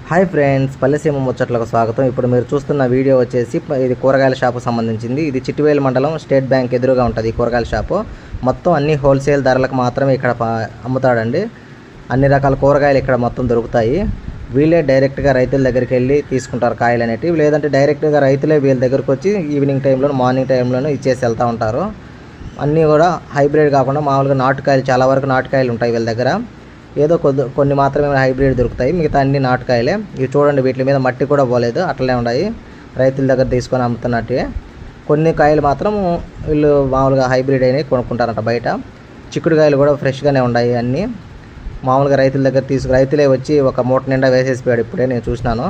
Hi friends, పల్లెసీమ ముచ్చట్లకు స్వాగతం. ఇప్పుడు మీరు చూస్తున్న వీడియో వచ్చేసి ఇది కూరగాయల షాపు సంబంధించింది. ఇది చిట్టివేలు మండలం స్టేట్ బ్యాంక్ ఎదురుగా ఉంటుంది ఈ కూరగాయల షాపు. మొత్తం అన్ని హోల్సేల్ ధరలకు మాత్రమే ఇక్కడ అమ్ముతాడండి. అన్ని రకాల కూరగాయలు ఇక్కడ మొత్తం దొరుకుతాయి. వీళ్ళే డైరెక్ట్గా రైతుల దగ్గరికి వెళ్ళి తీసుకుంటారు కాయలు అనేటివి. లేదంటే డైరెక్ట్గా రైతులే వీళ్ళ దగ్గరకు వచ్చి ఈవినింగ్ టైంలో మార్నింగ్ టైంలోనూ ఇచ్చేసి వెళ్తూ ఉంటారు. అన్నీ కూడా హైబ్రిడ్ కాకుండా మామూలుగా నాటుకాయలు, చాలా వరకు నాటుకాయలు ఉంటాయి వీళ్ళ దగ్గర. ఏదో కొన్ని మాత్రమే హైబ్రిడ్ దొరుకుతాయి, మిగతా అన్ని నాటుకాయలే. ఇవి చూడండి, వీటి మీద మట్టి కూడా పోలేదు, అట్లనే ఉన్నాయి. రైతుల దగ్గర తీసుకొని అమ్ముతున్నట్టే. కొన్ని కాయలు మాత్రం వీళ్ళు మామూలుగా హైబ్రిడ్ అయినవి కొనుక్కుంటారంట బయట. చిక్కుడుకాయలు కూడా ఫ్రెష్గానే ఉన్నాయి అన్నీ. మామూలుగా రైతుల దగ్గర రైతులే వచ్చి ఒక మూట నిండా వేసేసిపోయాడు. ఇప్పుడే నేను చూసినాను.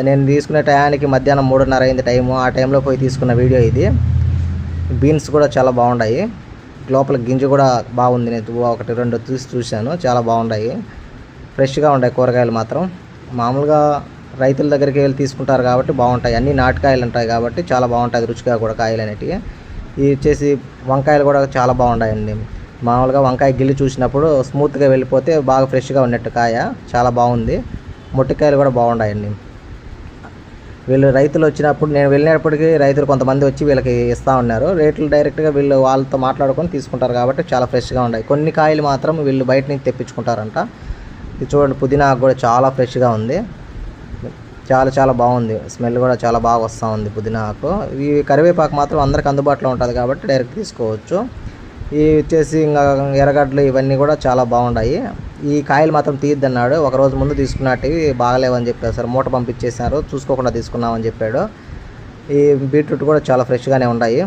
నేను తీసుకునే టయానికి మధ్యాహ్నం 3:30 అయింది టైము. ఆ టైంలో పోయి తీసుకున్న వీడియో ఇది. బీన్స్ కూడా చాలా బాగున్నాయి. లోపల గింజ కూడా బాగుంది. నేను 1-2 చూశాను, చాలా బాగున్నాయి. ఫ్రెష్గా ఉన్నాయి కూరగాయలు మాత్రం. మామూలుగా రైతుల దగ్గరికి వెళ్ళి తీసుకుంటారు కాబట్టి బాగుంటాయి. అన్నీ నాటుకాయలు ఉంటాయి కాబట్టి చాలా బాగుంటుంది రుచిగా కూడా కాయలు అనేటివి. ఇవి వచ్చేసి వంకాయలు కూడా చాలా బాగున్నాయండి. మామూలుగా వంకాయ గిల్లి చూసినప్పుడు స్మూత్గా వెళ్ళిపోతే బాగా ఫ్రెష్గా ఉన్నట్టు కాయ చాలా బాగుంది. మొట్టికాయలు కూడా బాగున్నాయండి. వీళ్ళు రైతులు వచ్చినప్పుడు, నేను వెళ్ళినప్పటికీ రైతులు కొంతమంది వచ్చి వీళ్ళకి ఇస్తూ ఉన్నారు. రేట్లు డైరెక్ట్గా వీళ్ళు వాళ్ళతో మాట్లాడుకొని తీసుకుంటారు కాబట్టి చాలా ఫ్రెష్గా ఉన్నాయి. కొన్ని కాయలు మాత్రం వీళ్ళు బయట నుంచి తెప్పించుకుంటారంట. ఇది చూడండి, పుదీనా కూడా చాలా ఫ్రెష్గా ఉంది. చాలా బాగుంది. స్మెల్ కూడా చాలా బాగా వస్తూ ఉంది పుదీనా ఆకు. ఈ కరివేపాకు మాత్రం అందరికి అందుబాటులో ఉంటుంది కాబట్టి డైరెక్ట్ తీసుకోవచ్చు. ఇవి వచ్చేసి ఇంకా ఎర్రగడ్డలు ఇవన్నీ కూడా చాలా బాగున్నాయి. ఈ కాయలు మాత్రం తీయద్దన్నాడు. ఒకరోజు ముందు తీసుకున్నట్టువి బాగలేవని చెప్పేసారు, మూట పంపించేసారు, చూసుకోకుండా తీసుకున్నామని చెప్పాడు. ఈ బీట్రూట్ కూడా చాలా ఫ్రెష్గానే ఉన్నాయి.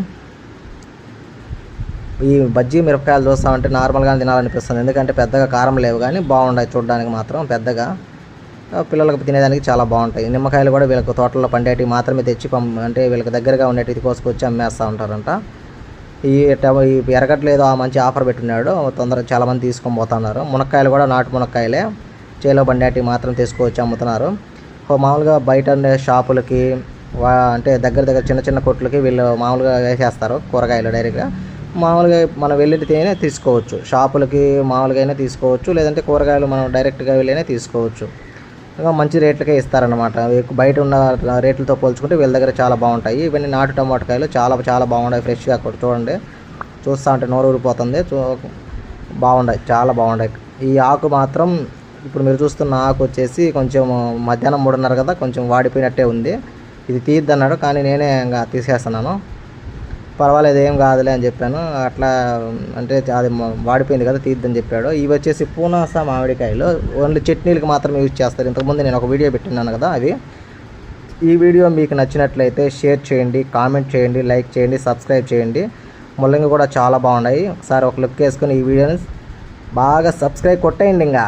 ఈ బజ్జీ మిరపకాయలు చూస్తామంటే నార్మల్గానే తినాలనిపిస్తుంది, ఎందుకంటే పెద్దగా కారం లేవు కానీ బాగున్నాయి చూడడానికి మాత్రం. పెద్దగా పిల్లలకు తినేదానికి చాలా బాగుంటాయి. నిమ్మకాయలు కూడా వీళ్ళకి తోటల్లో పండేటివి మాత్రమే తెచ్చి అంటే వీళ్ళకి దగ్గరగా ఉండేటివి కోసుకొచ్చి అమ్మేస్తూ ఉంటారంట. ఈ ఎర్రగడ్డలు ఏదో మంచి ఆఫర్ పెట్టున్నాడు, తొందరగా చాలామంది తీసుకొని పోతున్నారు. మునక్కాయలు కూడా నాటు మునక్కాయలే, చేలో బండేటివి మాత్రం తీసుకొచ్చి అమ్ముతున్నారు. మామూలుగా బయట ఉండే షాపులకి అంటే దగ్గర చిన్న కొట్లకి వీళ్ళు మామూలుగా వేసేస్తారు కూరగాయలు డైరెక్ట్గా. మామూలుగా మనం వెళ్ళితేనే తీసుకోవచ్చు, షాపులకి మామూలుగా తీసుకోవచ్చు, లేదంటే కూరగాయలు మనం డైరెక్ట్గా వెళ్ళినే తీసుకోవచ్చు. మంచి రేట్లకే ఇస్తారనమాట. బయట ఉన్న రేట్లతో పోల్చుకుంటే వీళ్ళ దగ్గర చాలా బాగుంటాయి. ఇవన్నీ నాటు టమాటకాయలు చాలా బాగున్నాయి. ఫ్రెష్గా చూడండి, చూస్తూ ఉంటే నోరు ఊరిపోతుంది. బాగున్నాయి, చాలా బాగున్నాయి. ఈ ఆకు మాత్రం ఇప్పుడు మీరు చూస్తున్న ఆకు వచ్చేసి కొంచెం మధ్యాహ్నం 3:30 కదా, కొంచెం వాడిపోయినట్టే ఉంది. ఇది తీయద్దన్నాడు కానీ నేనే ఇంకా తీసేస్తున్నాను. పర్వాలేదు, ఏం కాదులే అని చెప్పాను. అట్లా అంటే అది వాడిపోయింది కదా, తీద్దని చెప్పాడు. ఇవి వచ్చేసి పూనాస మామిడికాయలు ఓన్లీ చట్నీలకు మాత్రం యూజ్ చేస్తారు. ఇంతకుముందు నేను ఒక వీడియో పెట్టినాను కదా అవి. ఈ వీడియో మీకు నచ్చినట్లయితే షేర్ చేయండి, కామెంట్ చేయండి, లైక్ చేయండి, సబ్స్క్రైబ్ చేయండి. ముల్లంగి కూడా చాలా బాగున్నాయి. ఒకసారి ఒక లుక్ వేసుకొని ఈ వీడియోని బాగా సబ్స్క్రైబ్ కొట్టేయండి ఇంకా.